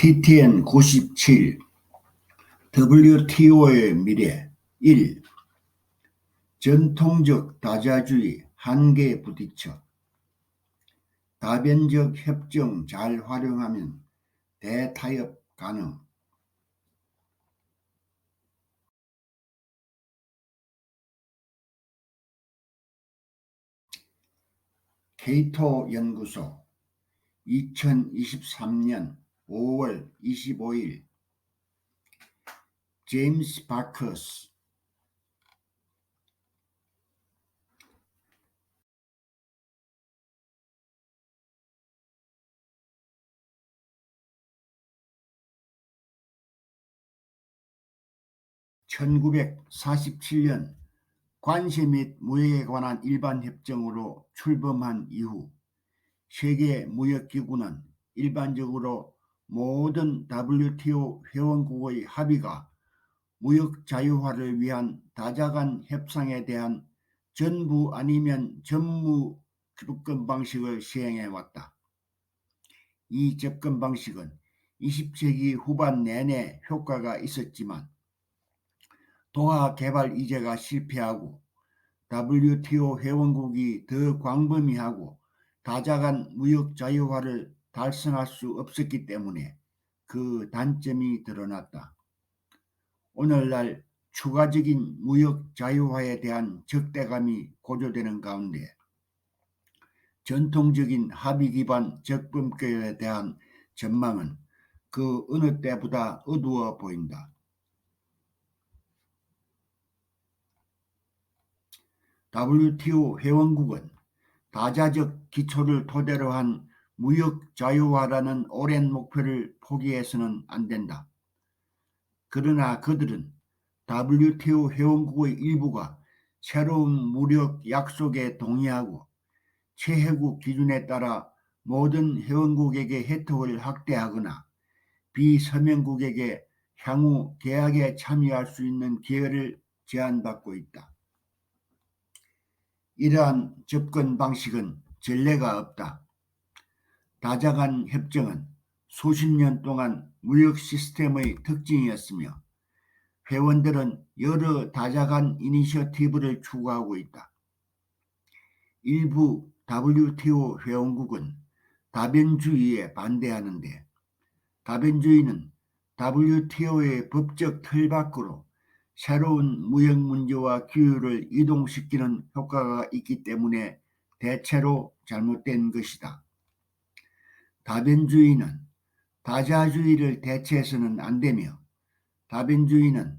TTN 97 WTO의 미래 1. 전통적 다자주의 한계에 부딪혀 다변적 협정 잘 활용하면 대타협 가능. 케이토 연구소 2023년 5월 25일 제임스 바커스 1947년 관세 및 무역에 관한 일반 협정으로 출범한 이후 세계무역기구는 일반적으로 모든 WTO 회원국의 합의가 무역 자유화를 위한 다자간 협상에 대한 전부 아니면 전무 접근 방식을 시행해 왔다. 이 접근 방식은 20세기 후반 내내 효과가 있었지만 도하 개발 이제가 실패하고 WTO 회원국이 더 광범위하고 다자간 무역 자유화를 달성할 수 없었기 때문에 그 단점이 드러났다. 오늘날 추가적인 무역 자유화에 대한 적대감이 고조되는 가운데 전통적인 합의 기반 접근법에 대한 전망은 그 어느 때보다 어두워 보인다. WTO 회원국은 다자적 기초를 토대로 한 무역 자유화라는 오랜 목표를 포기해서는 안 된다. 그러나 그들은 WTO 회원국의 일부가 새로운 무역 약속에 동의하고 최혜국 기준에 따라 모든 회원국에게 혜택을 확대하거나 비서명국에게 향후 계약에 참여할 수 있는 기회를 제한받고 있다. 이러한 접근 방식은 전례가 없다. 다자간 협정은 수십 년 동안 무역 시스템의 특징이었으며 회원들은 여러 다자간 이니셔티브를 추구하고 있다. 일부 WTO 회원국은 다변주의에 반대하는데 다변주의는 WTO의 법적 틀 밖으로 새로운 무역 문제와 기후를 이동시키는 효과가 있기 때문에 대체로 잘못된 것이다. 다변주의는 다자주의를 대체해서는 안 되며 다변주의는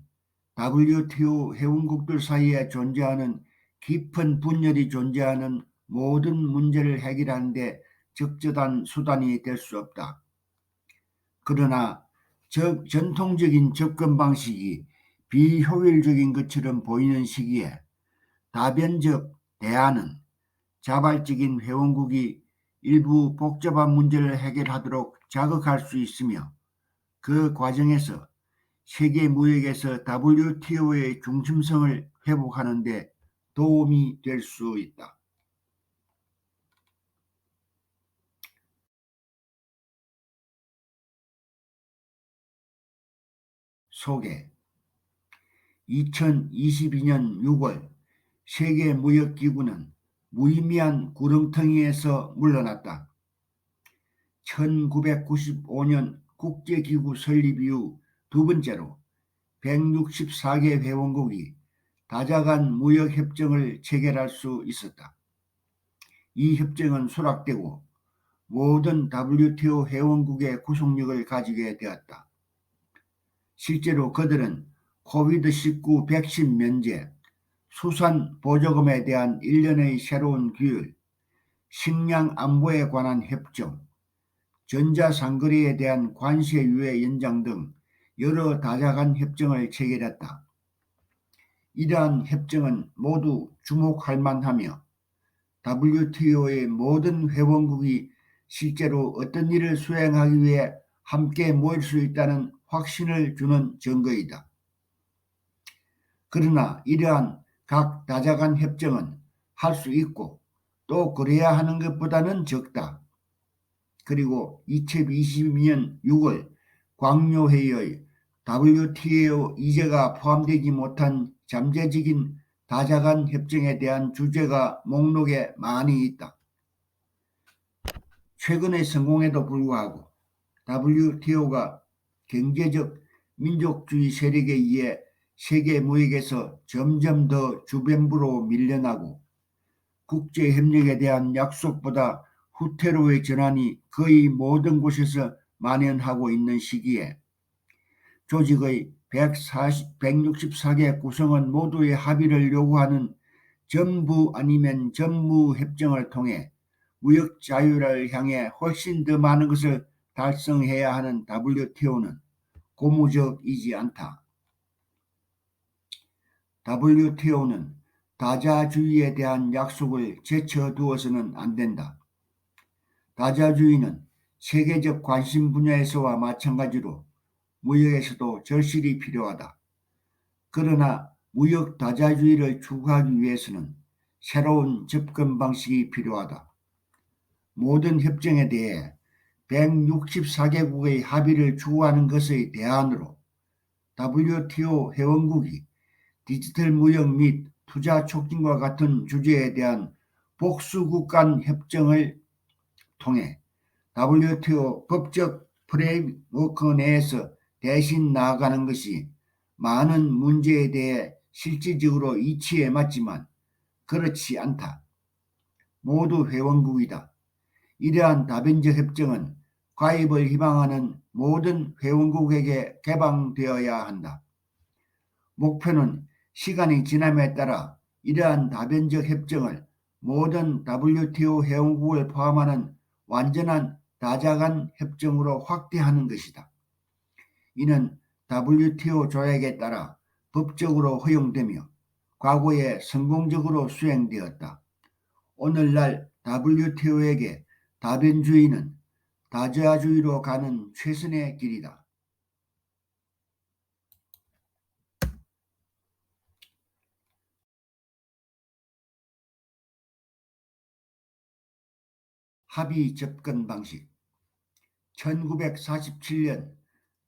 WTO 회원국들 사이에 존재하는 깊은 분열이 존재하는 모든 문제를 해결하는 데 적절한 수단이 될 수 없다. 그러나 전통적인 접근 방식이 비효율적인 것처럼 보이는 시기에 다변적 대안은 자발적인 회원국이 일부 복잡한 문제를 해결하도록 자극할 수 있으며 그 과정에서 세계 무역에서 WTO의 중심성을 회복하는 데 도움이 될 수 있다. 소개 2022년 6월 세계무역기구는 무의미한 구렁텅이에서 물러났다. 1995년 국제기구 설립 이후 두 번째로 164개 회원국이 다자간 무역협정을 체결할 수 있었다. 이 협정은 수락되고 모든 WTO 회원국의 구속력을 가지게 되었다. 실제로 그들은 코비드-19 백신 면제, 수산 보조금에 대한 1년의 새로운 규율, 식량 안보에 관한 협정, 전자상거래에 대한 관세 유예 연장 등 여러 다자간 협정을 체결했다. 이러한 협정은 모두 주목할 만하며 WTO의 모든 회원국이 실제로 어떤 일을 수행하기 위해 함께 모일 수 있다는 확신을 주는 증거이다. 그러나 이러한 각 다자간 협정은 할 수 있고 또 그래야 하는 것보다는 적다. 그리고 2022년 6월 광묘회의의 WTO 이제가 포함되지 못한 잠재적인 다자간 협정에 대한 주제가 목록에 많이 있다. 최근의 성공에도 불구하고 WTO가 경제적 민족주의 세력에 의해 세계 무역에서 점점 더 주변부로 밀려나고 국제협력에 대한 약속보다 후퇴로의 전환이 거의 모든 곳에서 만연하고 있는 시기에 조직의 164개 구성원 모두의 합의를 요구하는 전부 아니면 전무 협정을 통해 무역 자유를 향해 훨씬 더 많은 것을 달성해야 하는 WTO는 고무적이지 않다. WTO는 다자주의에 대한 약속을 제쳐두어서는 안 된다. 다자주의는 세계적 관심 분야에서와 마찬가지로 무역에서도 절실히 필요하다. 그러나 무역 다자주의를 추구하기 위해서는 새로운 접근 방식이 필요하다. 모든 협정에 대해 164개국의 합의를 추구하는 것의 대안으로 WTO 회원국이 디지털 무역 및 투자 촉진과 같은 주제에 대한 복수국 간 협정을 통해 WTO 법적 프레임워크 내에서 대신 나아가는 것이 많은 문제에 대해 실질적으로 이치에 맞지만 그렇지 않다. 모두 회원국이다. 이러한 다변적 협정은 가입을 희망하는 모든 회원국에게 개방되어야 한다. 목표는 시간이 지남에 따라 이러한 다변적 협정을 모든 WTO 회원국을 포함하는 완전한 다자간 협정으로 확대하는 것이다. 이는 WTO 조약에 따라 법적으로 허용되며 과거에 성공적으로 수행되었다. 오늘날 WTO에게 다변주의는 다자주의로 가는 최선의 길이다. 합의 접근 방식 1947년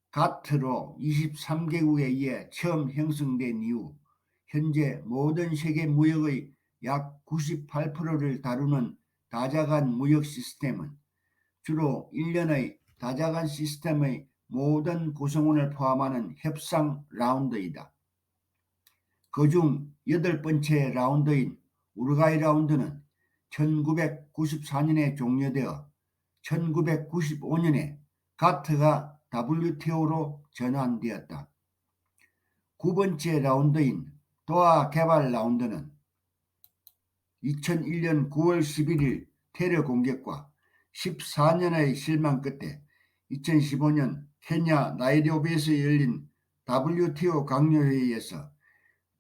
가트로 23개국에 의해 처음 형성된 이후 현재 모든 세계 무역의 약 98%를 다루는 다자간 무역 시스템은 주로 1년의 다자간 시스템의 모든 구성원을 포함하는 협상 라운드이다. 그중 8번째 라운드인 우루과이 라운드는 1994년에 종료되어 1995년에 가트가 WTO로 전환되었다. 9번째 라운드인 도하 개발 라운드는 2001년 9월 11일 테러 공격과 14년의 실망 끝에 2015년 케냐 나이로비에서 열린 WTO 강요회의에서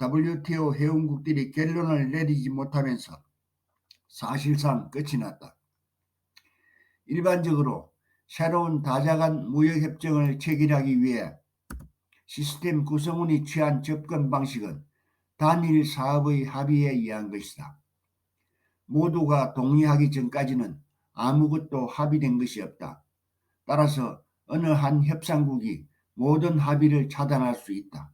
WTO 회원국들이 결론을 내리지 못하면서 사실상 끝이 났다. 일반적으로 새로운 다자간 무역협정을 체결하기 위해 시스템 구성원이 취한 접근 방식은 단일 사업의 합의에 의한 것이다. 모두가 동의하기 전까지는 아무것도 합의된 것이 없다. 따라서 어느 한 협상국이 모든 합의를 차단할 수 있다.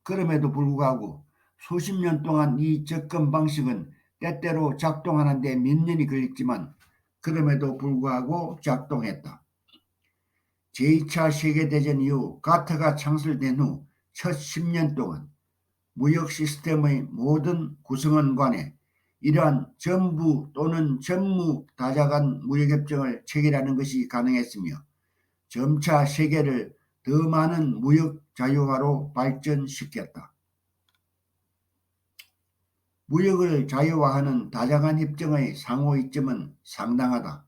그럼에도 불구하고 수십 년 동안 이 접근 방식은 때때로 작동하는 데 몇 년이 걸렸지만 그럼에도 불구하고 작동했다. 제2차 세계대전 이후 가트가 창설된 후 첫 10년 동안 무역 시스템의 모든 구성원 간에 이러한 전부 또는 전무 다자간 무역협정을 체결하는 것이 가능했으며 점차 세계를 더 많은 무역 자유화로 발전시켰다. 무역을 자유화하는 다자간 협정의 상호 이점은 상당하다.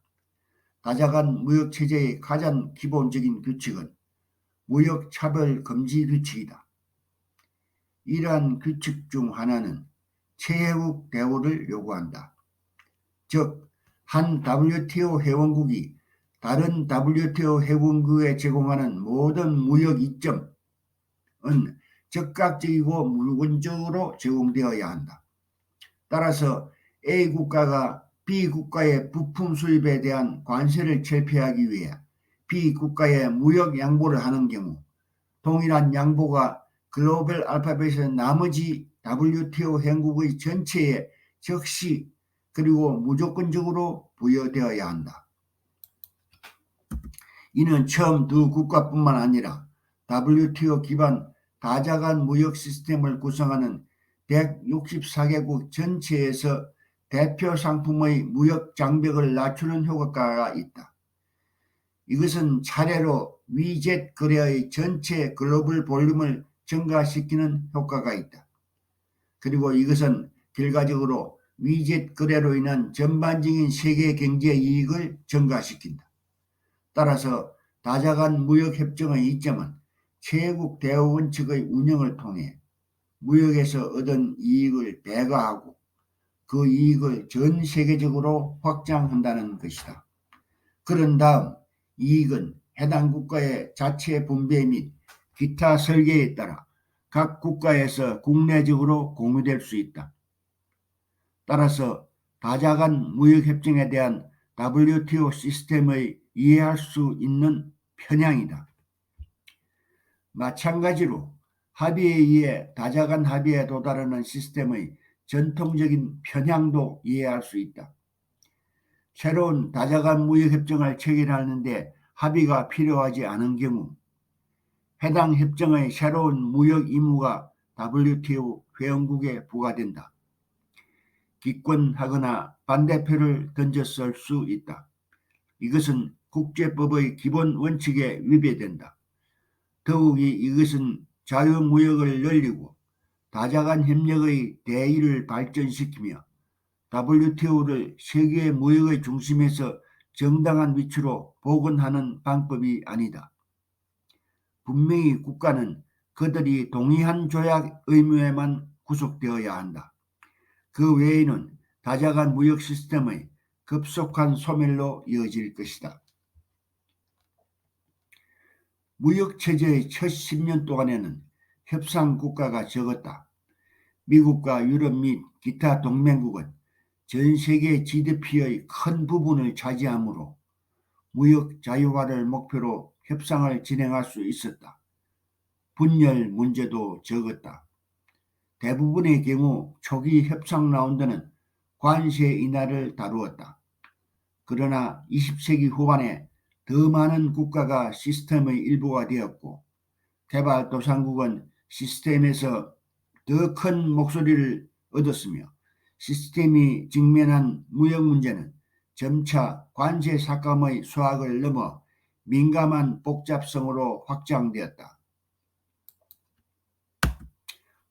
다자간 무역체제의 가장 기본적인 규칙은 무역차별 금지 규칙이다. 이러한 규칙 중 하나는 최혜국 대우를 요구한다. 즉, 한 WTO 회원국이 다른 WTO 회원국에 제공하는 모든 무역 이점은 즉각적이고 물건적으로 제공되어야 한다. 따라서 A 국가가 B 국가의 부품 수입에 대한 관세를 철폐하기 위해 비국가에 무역 양보를 하는 경우 동일한 양보가 글로벌 알파벳의 나머지 WTO 회원국의 전체에 즉시 그리고 무조건적으로 부여되어야 한다. 이는 처음 두 국가뿐만 아니라 WTO 기반 다자간 무역 시스템을 구성하는 164개국 전체에서 대표 상품의 무역 장벽을 낮추는 효과가 있다. 이것은 차례로 위젯 거래의 전체 글로벌 볼륨을 증가시키는 효과가 있다. 그리고 이것은 결과적으로 위젯 거래로 인한 전반적인 세계 경제 이익을 증가시킨다. 따라서 다자간 무역협정의 이점은 최국 대우원 측의 운영을 통해 무역에서 얻은 이익을 배가하고 그 이익을 전 세계적으로 확장한다는 것이다. 그런 다음 이익은 해당 국가의 자체 분배 및 기타 설계에 따라 각 국가에서 국내적으로 공유될 수 있다. 따라서 다자간 무역협정에 대한 WTO 시스템의 이해할 수 있는 편향이다. 마찬가지로 합의에 의해 다자간 합의에 도달하는 시스템의 전통적인 편향도 이해할 수 있다. 새로운 다자간 무역협정을 체결하는데 합의가 필요하지 않은 경우 해당 협정의 새로운 무역 의무가 WTO 회원국에 부과된다. 기권하거나 반대표를 던졌을 수 있다. 이것은 국제법의 기본 원칙에 위배된다. 더욱이 이것은 자유무역을 늘리고 다자간 협력의 대의를 발전시키며 WTO를 세계 무역의 중심에서 정당한 위치로 복원하는 방법이 아니다. 분명히 국가는 그들이 동의한 조약 의무에만 구속되어야 한다. 그 외에는 다자간 무역 시스템의 급속한 소멸로 이어질 것이다. 무역체제의 첫 10년 동안에는 협상 국가가 적었다. 미국과 유럽 및 기타 동맹국은 전 세계 GDP의 큰 부분을 차지하므로 무역 자유화를 목표로 협상을 진행할 수 있었다. 분열 문제도 적었다. 대부분의 경우 초기 협상 라운드는 관세 인하를 다루었다. 그러나 20세기 후반에 더 많은 국가가 시스템의 일부가 되었고 개발도상국은 시스템에서 더 큰 목소리를 얻었으며 시스템이 직면한 무역 문제는 점차 관세 삭감의 수학을 넘어 민감한 복잡성으로 확장되었다.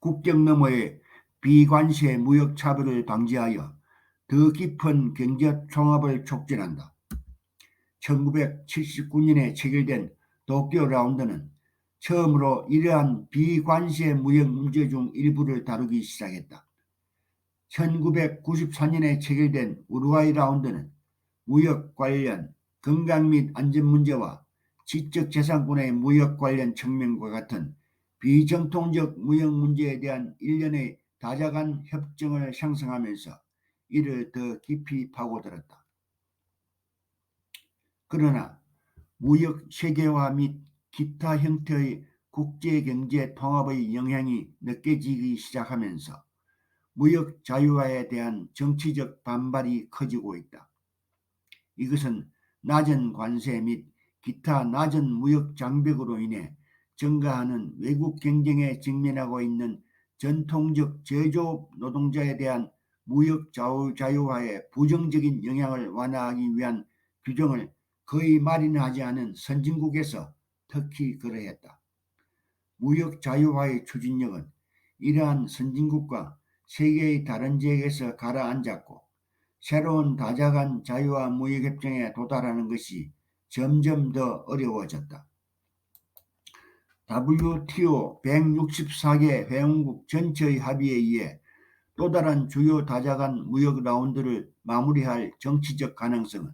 국경 너머의 비관세 무역 차별을 방지하여 더 깊은 경제 통합을 촉진한다. 1979년에 체결된 도쿄 라운드는 처음으로 이러한 비관세 무역 문제 중 일부를 다루기 시작했다. 1994년에 체결된 우루과이 라운드는 무역 관련 건강 및 안전 문제와 지적재산권의 무역 관련 측면과 같은 비정통적 무역 문제에 대한 일련의 다자간 협정을 형성하면서 이를 더 깊이 파고들었다. 그러나 무역 세계화 및 기타 형태의 국제경제 통합의 영향이 느껴지기 시작하면서 무역 자유화에 대한 정치적 반발이 커지고 있다. 이것은 낮은 관세 및 기타 낮은 무역 장벽으로 인해 증가하는 외국 경쟁에 직면하고 있는 전통적 제조업 노동자에 대한 무역 자유화의 부정적인 영향을 완화하기 위한 규정을 거의 마련하지 않은 선진국에서 특히 그러했다. 무역 자유화의 추진력은 이러한 선진국과 세계의 다른 지역에서 가라앉았고 새로운 다자간 자유화 무역협정에 도달하는 것이 점점 더 어려워졌다. WTO 164개 회원국 전체의 합의에 의해 또 다른 주요 다자간 무역 라운드를 마무리할 정치적 가능성은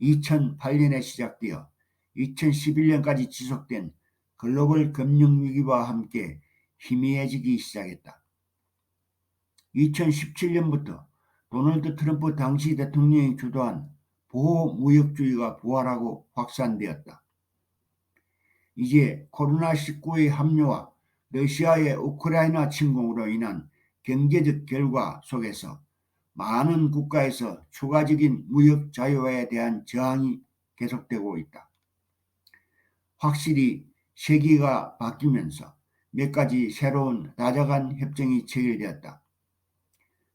2008년에 시작되어 2011년까지 지속된 글로벌 금융위기와 함께 희미해지기 시작했다. 2017년부터 도널드 트럼프 당시 대통령이 주도한 보호무역주의가 부활하고 확산되었다. 이제 코로나19의 합류와 러시아의 우크라이나 침공으로 인한 경제적 결과 속에서 많은 국가에서 추가적인 무역 자유화에 대한 저항이 계속되고 있다. 확실히 세기가 바뀌면서 몇 가지 새로운 다자간 협정이 체결되었다.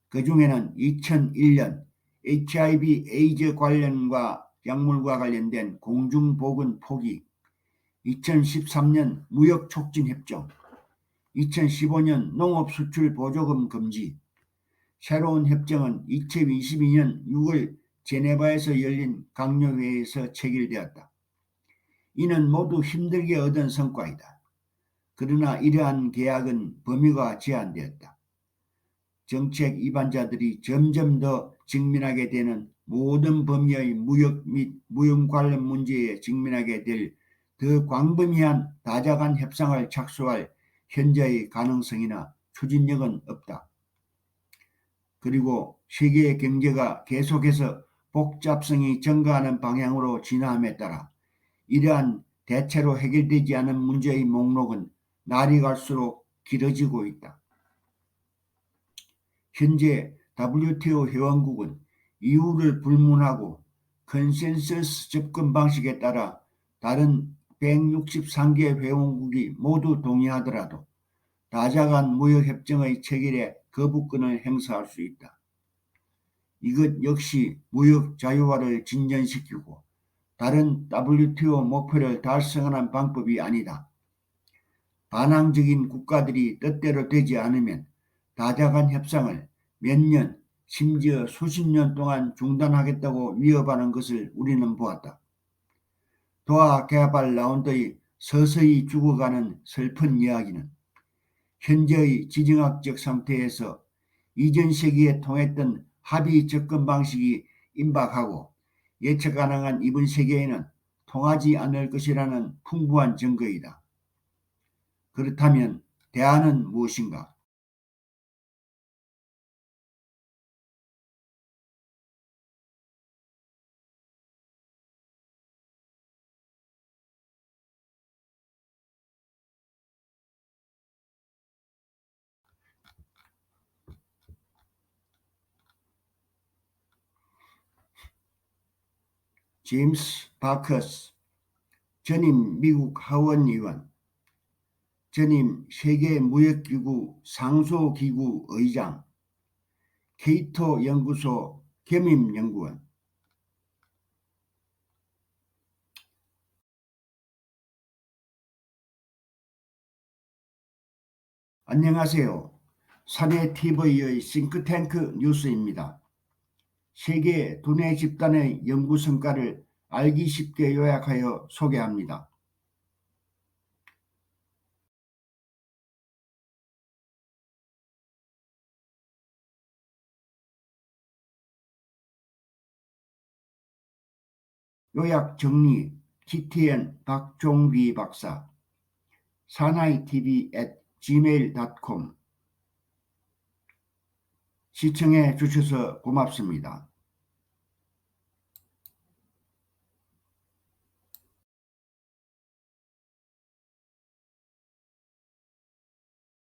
그 중에는 2001년 HIV 에이즈 관련과 약물과 관련된 공중보건 포기, 2013년 무역촉진협정, 2015년 농업수출보조금 금지, 새로운 협정은 2022년 6월 제네바에서 열린 강요회의에서 체결되었다. 이는 모두 힘들게 얻은 성과이다. 그러나 이러한 계약은 범위가 제한되었다. 정책 위반자들이 점점 더 직면하게 되는 모든 범위의 무역 및 무역 관련 문제에 직면하게 될 더 광범위한 다자간 협상을 착수할 현재의 가능성이나 추진력은 없다. 그리고 세계의 경제가 계속해서 복잡성이 증가하는 방향으로 진화함에 따라 이러한 대체로 해결되지 않은 문제의 목록은 날이 갈수록 길어지고 있다. 현재 WTO 회원국은 이유를 불문하고 컨센서스 접근 방식에 따라 다른 163개 회원국이 모두 동의하더라도 다자간 무역협정의 체결에 거부권을 행사할 수 있다. 이것 역시 무역 자유화를 진전시키고 다른 WTO 목표를 달성하는 방법이 아니다. 반항적인 국가들이 뜻대로 되지 않으면 다자간 협상을 몇 년, 심지어 수십 년 동안 중단하겠다고 위협하는 것을 우리는 보았다. 도하 개발 라운드의 서서히 죽어가는 슬픈 이야기는 현재의 지정학적 상태에서 이전 세기에 통했던 합의 접근 방식이 임박하고 예측 가능한 이번 세기에는 통하지 않을 것이라는 풍부한 증거이다. 그렇다면 대안은 무엇인가? 제임스 바커스 전임 미국 하원의원, 전임 세계무역기구 상소기구 의장, 케이토 연구소 겸임연구원. 안녕하세요. 사내TV의 싱크탱크 뉴스입니다. 세계 두뇌 집단의 연구 성과를 알기 쉽게 요약하여 소개합니다. 요약 정리 TTN 박종비 박사 사나이TV@gmail.com 시청해 주셔서 고맙습니다.